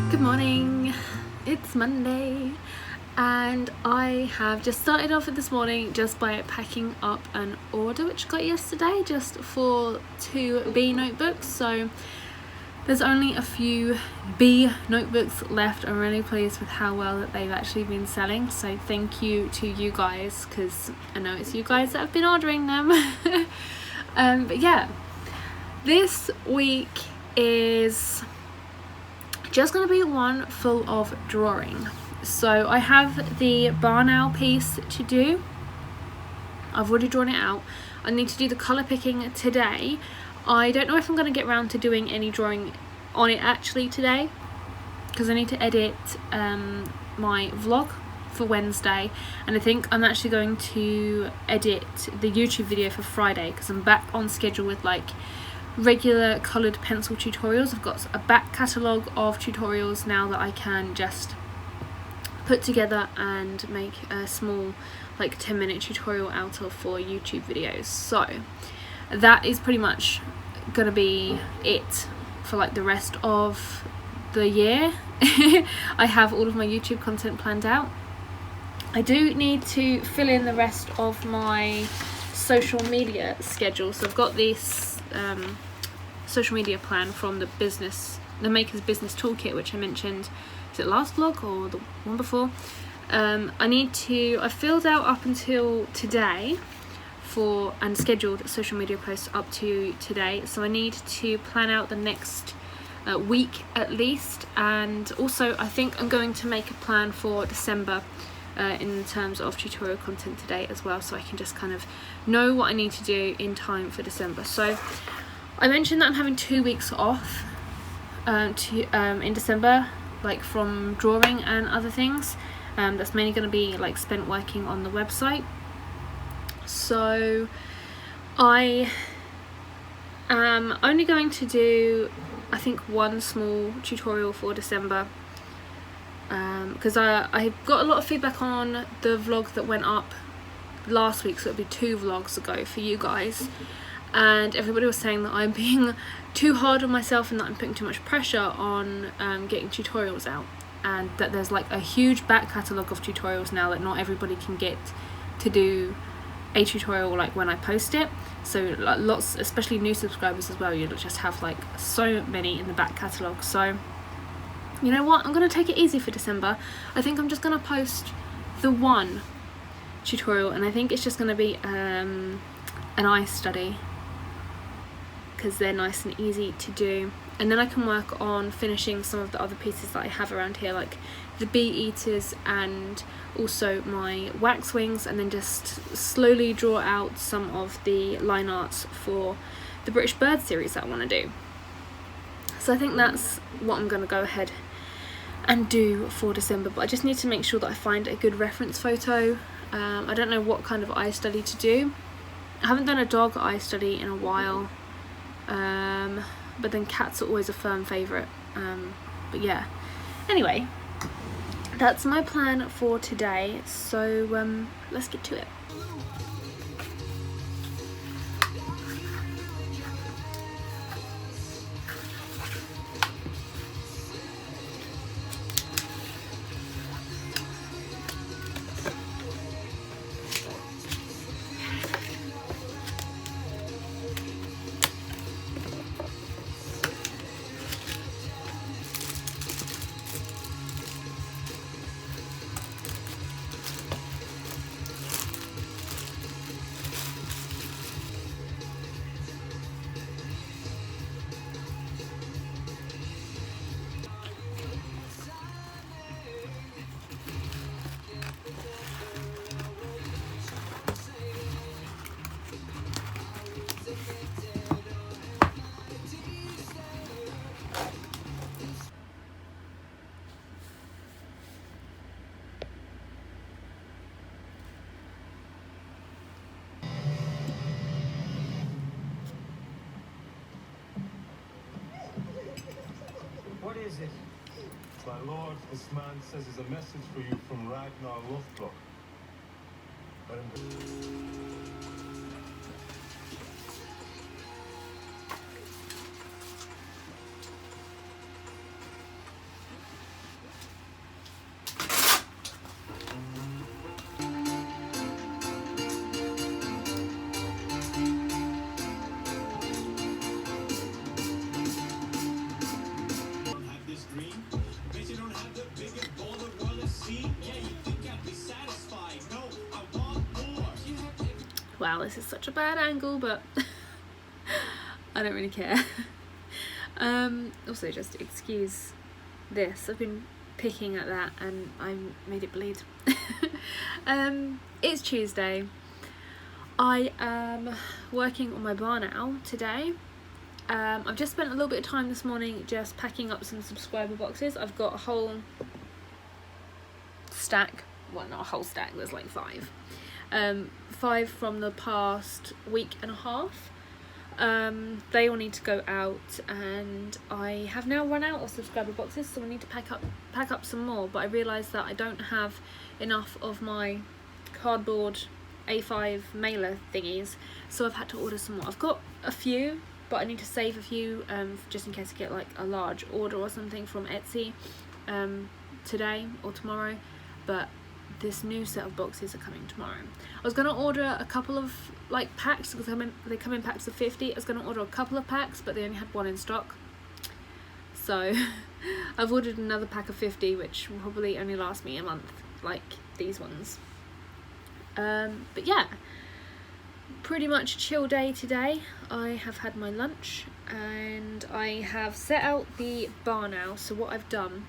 Good morning, it's Monday and I have just started off this morning just by packing up an order which I got yesterday just for 2 B notebooks. So there's only a few B notebooks left. I'm really pleased with how well that they've actually been selling, so thank you to you guys because I know it's you guys that have been ordering them. But yeah, this week is just going to be one full of drawing. So I have the barn owl piece to do. I've already drawn it out. I need to do the colour picking today. I don't know if I'm going to get around to doing any drawing on it actually today because I need to edit my vlog for Wednesday, and I think I'm actually going to edit the YouTube video for Friday because I'm back on schedule with like regular coloured pencil tutorials. I've got a back catalogue of tutorials now that I can just put together and make a small like 10-minute tutorial out of for YouTube videos. So that is pretty much gonna be it for like the rest of the year. I have all of my YouTube content planned out. I do need to fill in the rest of my social media schedule, so I've got this social media plan from the Maker's Business Toolkit, which I mentioned, is it last vlog or the one before? I filled out up until today and scheduled social media posts up to today, so I need to plan out the next week at least, and also I think I'm going to make a plan for December in terms of tutorial content today as well, so I can just kind of know what I need to do in time for December. So I mentioned that I'm having 2 weeks off in December, like from drawing and other things. That's mainly going to be like spent working on the website. So I am only going to do, I think, one small tutorial for December because I got a lot of feedback on the vlog that went up last week, so it'll be 2 vlogs ago for you guys. And everybody was saying that I'm being too hard on myself and that I'm putting too much pressure on getting tutorials out, and that there's like a huge back catalogue of tutorials now that not everybody can get to do a tutorial like when I post it. So like lots, especially new subscribers as well, you just have like so many in the back catalogue. So you know what, I'm going to take it easy for December. I think I'm just going to post the one tutorial, and I think it's just going to be an eye study because they're nice and easy to do, and then I can work on finishing some of the other pieces that I have around here, like the bee eaters and also my wax wings, and then just slowly draw out some of the line arts for the British bird series that I want to do. So I think that's what I'm going to go ahead and do for December, but I just need to make sure that I find a good reference photo. I don't know what kind of eye study to do. I haven't done a dog eye study in a while, but then cats are always a firm favourite. But yeah, anyway, that's my plan for today, so let's get to it. What is it? My lord, this man says there's a message for you from Ragnar Lothbrok. Let him go. Wow, this is such a bad angle, but I don't really care. Also, just excuse this. I've been picking at that and I made it bleed. It's Tuesday. I am working on my bar now today. I've just spent a little bit of time this morning just packing up some subscriber boxes. I've got a whole stack. Well, not a whole stack, there's like 5. 5 from the past week and a half. They all need to go out, and I have now run out of subscriber boxes, so I need to pack up some more. But I realised that I don't have enough of my cardboard A5 mailer thingies, so I've had to order some more. I've got a few, but I need to save a few just in case I get like a large order or something from Etsy today or tomorrow. But this new set of boxes are coming tomorrow. I was going to order a couple of like packs because they come in packs of 50. I was going to order a couple of packs, but they only had 1 in stock. So I've ordered another pack of 50, which will probably only last me a month, like these ones. But yeah, pretty much a chill day today. I have had my lunch and I have set out the bar now. So what I've done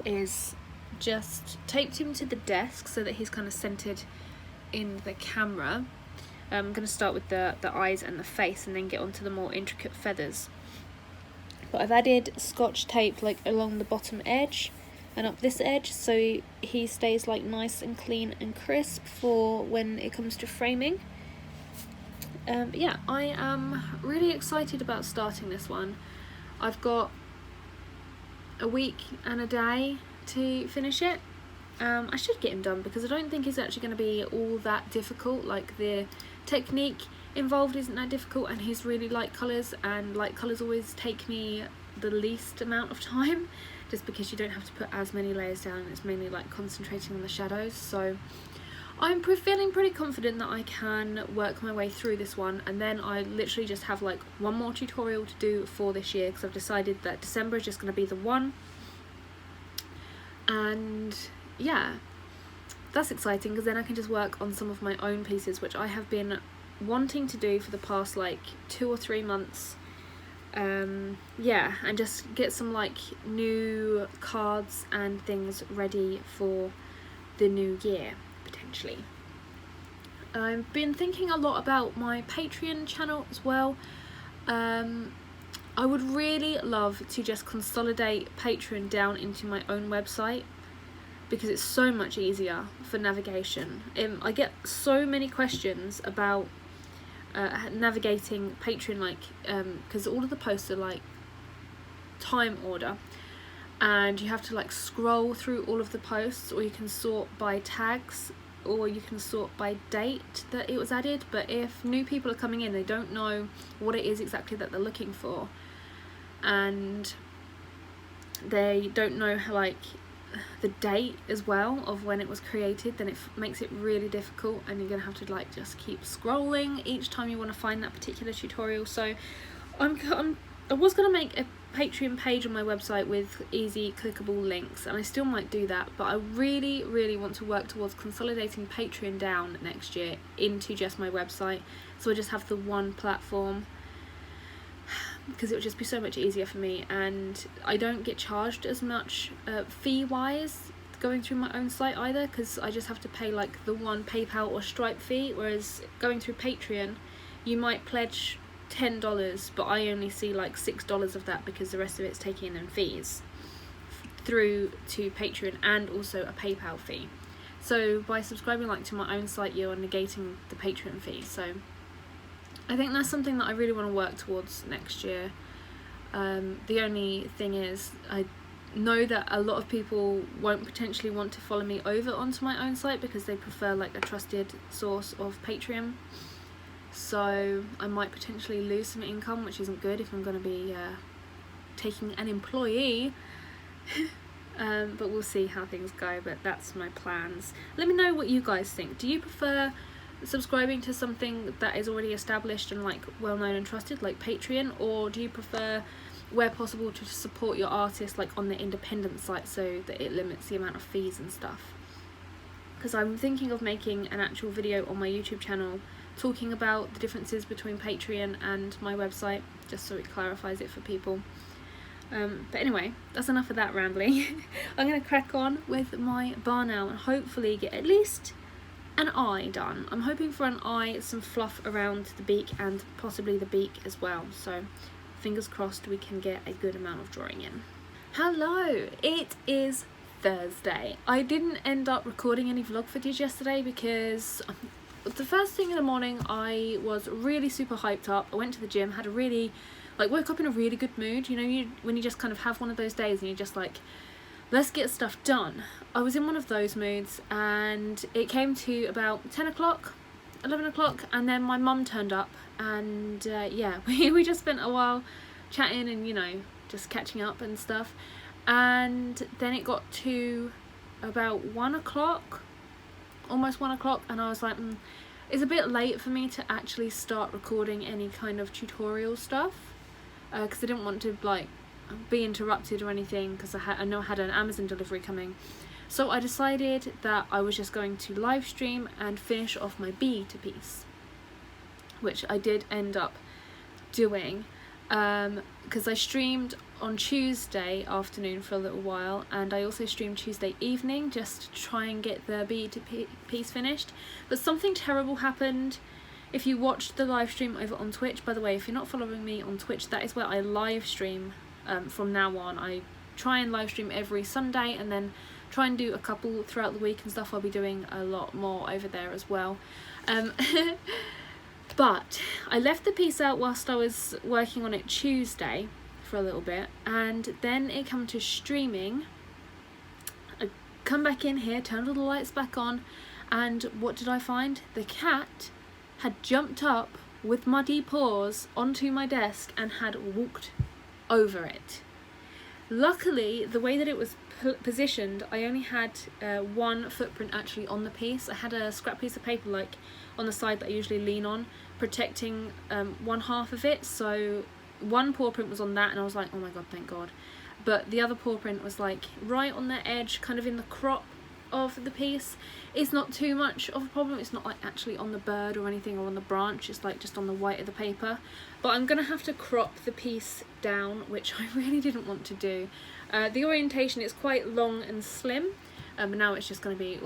is just taped him to the desk so that he's kind of centered in the camera. I'm going to start with the eyes and the face and then get onto the more intricate feathers. But I've added scotch tape like along the bottom edge and up this edge, so he stays like nice and clean and crisp for when it comes to framing. But yeah, I am really excited about starting this one. I've got a week and a day to finish it. I should get him done because I don't think it's actually going to be all that difficult. Like, the technique involved isn't that difficult, and he's really light colours, and light colours always take me the least amount of time just because you don't have to put as many layers down. It's mainly like concentrating on the shadows. So I'm feeling pretty confident that I can work my way through this one, and then I literally just have like one more tutorial to do for this year because I've decided that December is just going to be the one. And yeah, that's exciting because then I can just work on some of my own pieces, which I have been wanting to do for the past like 2 or 3 months. Yeah, and just get some like new cards and things ready for the new year potentially. I've been thinking a lot about my Patreon channel as well. I would really love to just consolidate Patreon down into my own website because it's so much easier for navigation. I get so many questions about navigating Patreon, like because all of the posts are like time order, and you have to like scroll through all of the posts, or you can sort by tags, or you can sort by date that it was added. But if new people are coming in, they don't know what it is exactly that they're looking for, and they don't know how, like, the date as well of when it was created, then it makes it really difficult, and you're gonna have to like just keep scrolling each time you want to find that particular tutorial. So I was gonna make a Patreon page on my website with easy clickable links, and I still might do that, but I really want to work towards consolidating Patreon down next year into just my website, so I just have the one platform, because it would just be so much easier for me, and I don't get charged as much fee wise going through my own site either, because I just have to pay like the one PayPal or Stripe fee, whereas going through Patreon you might pledge $10, but I only see like $6 of that because the rest of it's taking in fees through to Patreon and also a PayPal fee. So by subscribing like to my own site, you're negating the Patreon fee. So I think that's something that I really want to work towards next year. The only thing is, I know that a lot of people won't potentially want to follow me over onto my own site because they prefer like a trusted source of Patreon. So I might potentially lose some income, which isn't good if I'm going to be taking an employee. But we'll see how things go, but that's my plans. Let me know what you guys think. Do you prefer subscribing to something that is already established and like well known and trusted, like Patreon, or do you prefer where possible, to support your artist like on the independent site, so that it limits the amount of fees and stuff. Because I'm thinking of making an actual video on my YouTube channel talking about the differences between Patreon and my website, just so it clarifies it for people. But anyway, that's enough of that rambling. I'm going to crack on with my bar now and hopefully get at least an eye done. I'm hoping for an eye, some fluff around the beak and possibly the beak as well. So fingers crossed we can get a good amount of drawing in. Hello, it is Thursday. I didn't end up recording any vlog footage yesterday because the first thing in the morning I was really super hyped up. I went to the gym, had a really, woke up in a really good mood. You know, when you just kind of have one of those days and you're just like, let's get stuff done. I was in one of those moods, and it came to about 10 o'clock, 11 o'clock, and then my mum turned up, and yeah, we just spent a while chatting and, you know, just catching up and stuff. And then it got to about 1 o'clock, almost 1 o'clock, and I was like, it's a bit late for me to actually start recording any kind of tutorial stuff, because I didn't want to be interrupted or anything, because I know I had an Amazon delivery coming. So I decided that I was just going to live stream and finish off my bee-eater piece, which I did end up doing, because I streamed on Tuesday afternoon for a little while, and I also streamed Tuesday evening just to try and get the bee-eater piece finished. But something terrible happened. If you watched the live stream over on Twitch, by the way, if you're not following me on Twitch, that is where I live stream from now on. I try and live stream every Sunday and then try and do a couple throughout the week and stuff. I'll be doing a lot more over there as well. But I left the piece out whilst I was working on it Tuesday for a little bit, and then it came to streaming. I come back in here, turned all the lights back on, and what did I find? The cat had jumped up with muddy paws onto my desk and had walked over it. Luckily, the way that it was positioned, I only had one footprint actually on the piece. I had a scrap piece of paper on the side that I usually lean on, protecting one half of it, so one paw print was on that, and I was like, oh my god, thank god. But the other paw print was right on the edge, kind of in the crop of the piece. It's not too much of a problem. It's not actually on the bird or anything, or on the branch. It's just on the white of the paper. But I'm gonna have to crop the piece down, which I really didn't want to do. The orientation is quite long and slim, but now it's just gonna be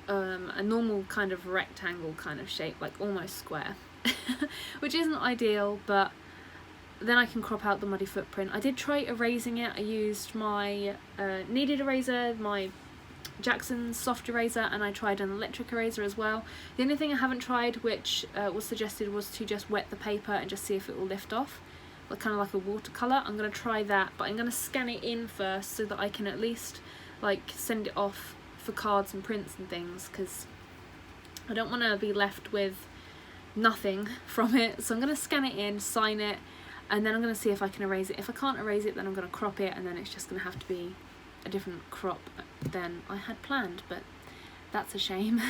a normal kind of rectangle kind of shape, almost square, which isn't ideal, but then I can crop out the muddy footprint. I did try erasing it. I used my kneaded eraser, my Jackson's soft eraser, and I tried an electric eraser as well. The only thing I haven't tried, which was suggested, was to just wet the paper and just see if it will lift off, kind of like a watercolour. I'm going to try that, but I'm going to scan it in first so that I can at least send it off for cards and prints and things, because I don't want to be left with nothing from it. So I'm going to scan it in, sign it, and then I'm going to see if I can erase it. If I can't erase it, then I'm going to crop it, and then it's just going to have to be a different crop than I had planned, but that's a shame.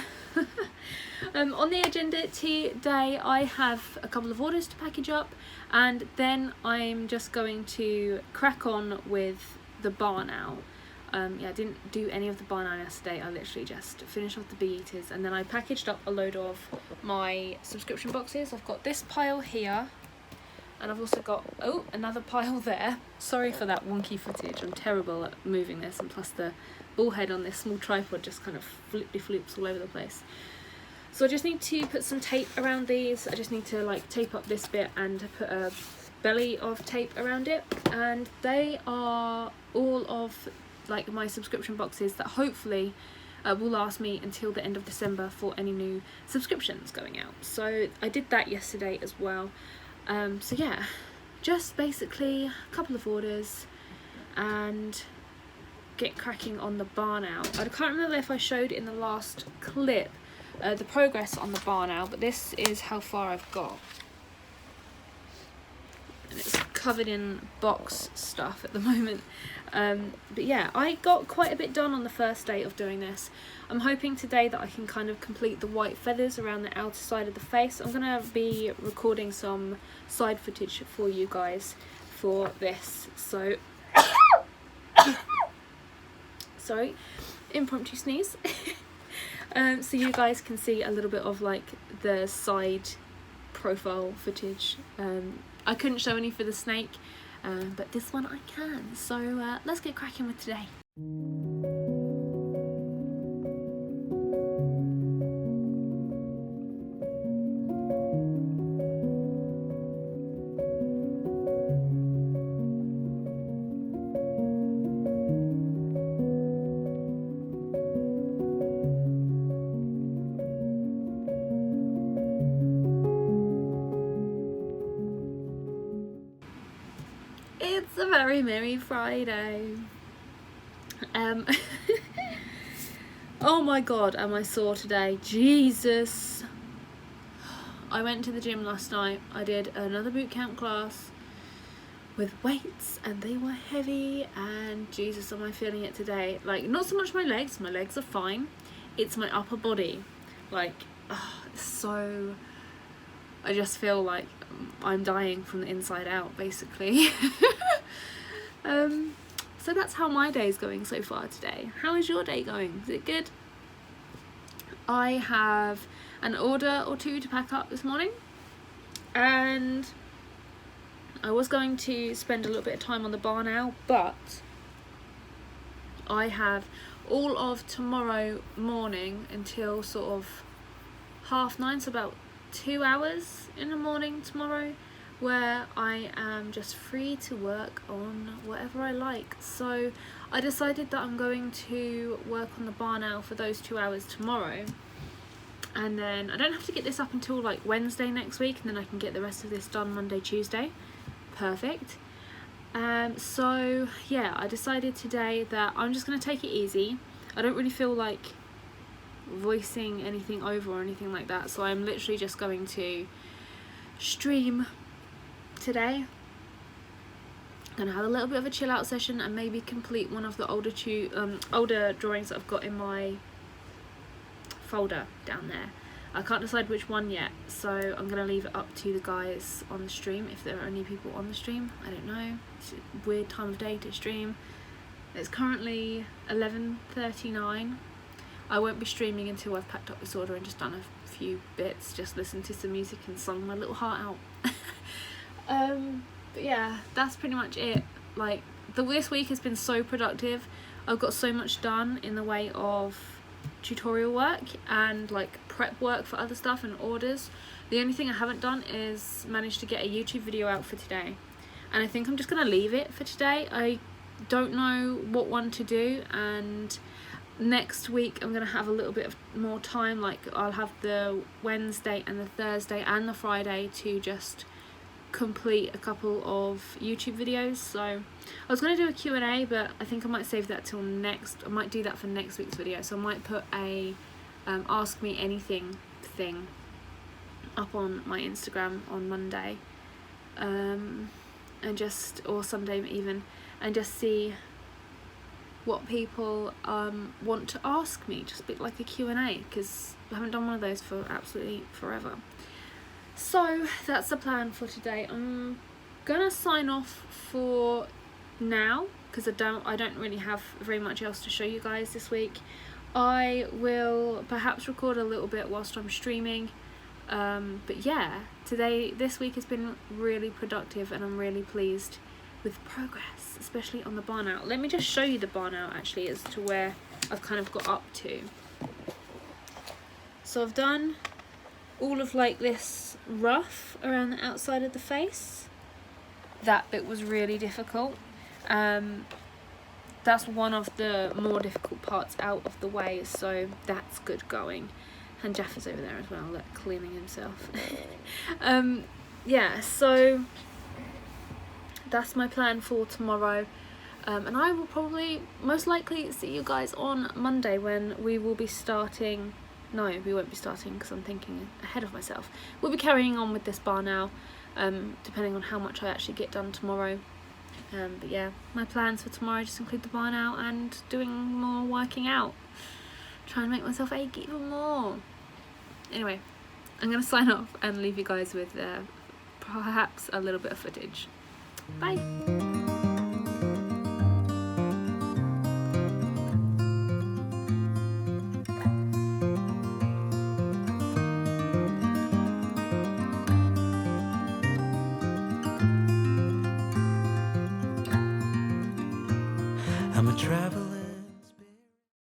On the agenda today, I have a couple of orders to package up, and then I'm just going to crack on with the bar now. Yeah, I didn't do any of the bar now yesterday. I literally just finished off the bee-eaters, and then I packaged up a load of my subscription boxes. I've got this pile here, and I've also got, another pile there. Sorry for that wonky footage. I'm terrible at moving this, and plus the ball head on this small tripod just kind of floops all over the place. So I just need to put some tape around these. I just need to tape up this bit and put a belly of tape around it. And they are all of my subscription boxes that hopefully will last me until the end of December for any new subscriptions going out. So I did that yesterday as well. So yeah, just basically a couple of orders and get cracking on the bar now. I can't remember if I showed in the last clip the progress on the bar now, but this is how far I've got. And it's covered in box stuff at the moment. But yeah, I got quite a bit done on the first day of doing this. I'm hoping today that I can kind of complete the white feathers around the outer side of the face. I'm going to be recording some side footage for you guys for this. So sorry, impromptu sneeze. So you guys can see a little bit of like the side profile footage. I couldn't show any for the snake, but this one I can. So let's get cracking with today. It's a very merry Friday. Oh my god, am I sore today? Jesus. I went to the gym last night. I did another boot camp class with weights and they were heavy, and Jesus, am I feeling it today. Like, not so much my legs are fine. It's my upper body. Like, so I just feel like I'm dying from the inside out, basically. So that's how my day's going so far today. How is your day going? Is it good? I have an order or two to pack up this morning, and I was going to spend a little bit of time on the bar now, but I have all of tomorrow morning until sort of 9:30, so about 2 hours in the morning tomorrow, where I am just free to work on whatever I like. So I decided that I'm going to work on the bar now for those 2 hours tomorrow, and then I don't have to get this up until like Wednesday next week, and then I can get the rest of this done Monday, Tuesday. Perfect. So yeah, I decided today that I'm just going to take it easy. I don't really feel like voicing anything over or anything like that, so I'm literally just going to stream today. I'm gonna have a little bit of a chill out session and maybe complete one of the older drawings that I've got in my folder down there. I can't decide which one yet, so I'm gonna leave it up to the guys on the stream, if there are any people on the stream. I don't know, it's a weird time of day to stream. It's currently 11:39. I won't be streaming until I've packed up this order and just done a few bits, just listened to some music and sung my little heart out. But yeah, that's pretty much it. Like, this week has been so productive. I've got so much done in the way of tutorial work and like prep work for other stuff and orders. The only thing I haven't done is manage to get a YouTube video out for today, and I think I'm just gonna leave it for today. I don't know what one to do, and next week I'm gonna have a little bit of more time. Like, I'll have the Wednesday and the Thursday and the Friday to just complete a couple of YouTube videos. So I was going to do a Q&A, but I think I might save that till I might do that for next week's video. So I might put a ask me anything thing up on my Instagram on Monday, and just, or Sunday even, and just see what people want to ask me, just a bit like a Q&A, because I haven't done one of those for absolutely forever. So that's the plan for today. I'm gonna sign off for now because I don't really have very much else to show you guys this week. I will perhaps record a little bit whilst I'm streaming, but yeah, this week has been really productive, and I'm really pleased with progress, especially on the bar now. Let me just show you the bar now actually, as to where I've kind of got up to. So I've done all of like this rough around the outside of the face. That bit was really difficult. That's one of the more difficult parts out of the way, so that's good going. And Jeff is over there as well, like cleaning himself. Yeah, so that's my plan for tomorrow. And I will probably most likely see you guys on Monday, when we will be starting. No, we won't be starting because I'm thinking ahead of myself. We'll be carrying on with this bar now, depending on how much I actually get done tomorrow. But yeah, my plans for tomorrow just include the bar now and doing more working out. Trying to make myself ache even more. Anyway, I'm going to sign off and leave you guys with perhaps a little bit of footage. Bye.